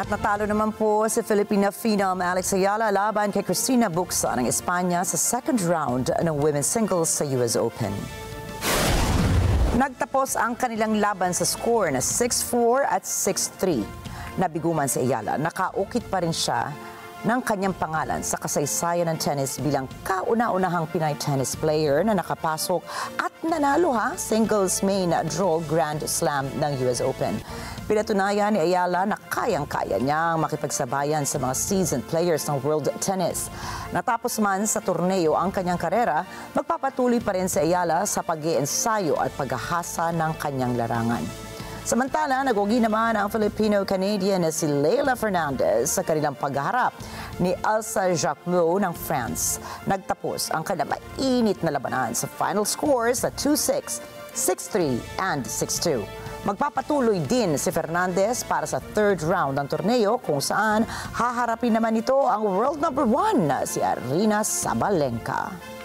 At natalo naman po si Filipina Phenom Alex Ayala laban kay Cristina Bucsa ng Espanya sa second round ng women's singles sa US Open. Nagtapos ang kanilang laban sa score na 6-4 at 6-3. Nabiguman si Ayala, nakaukit pa rin siya ng kanyang pangalan sa kasaysayan ng tennis bilang kauna-unahang Pinay tennis player na nakapasok at nanalo singles main draw Grand Slam ng US Open. Pinatunayan ni Ayala na kayang-kaya niyang makipagsabayan sa mga seasoned players ng world tennis. Natapos man sa torneo ang kanyang karera, magpapatuloy pa rin si Ayala sa pag-iensayo at paghahasa ng kanyang larangan. Samantala, nagwagi naman ang Filipino-Canadian na si Leylah Fernandez sa kanilang pagharap ni Elsa Jacquemot ng France. Nagtapos ang kanilang mainit na labanan sa final scores na 2-6, 6-3 and 6-2. Magpapatuloy din si Fernandez para sa third round ng torneo kung saan haharapin naman ito ang world number 1 si Aryna Sabalenka.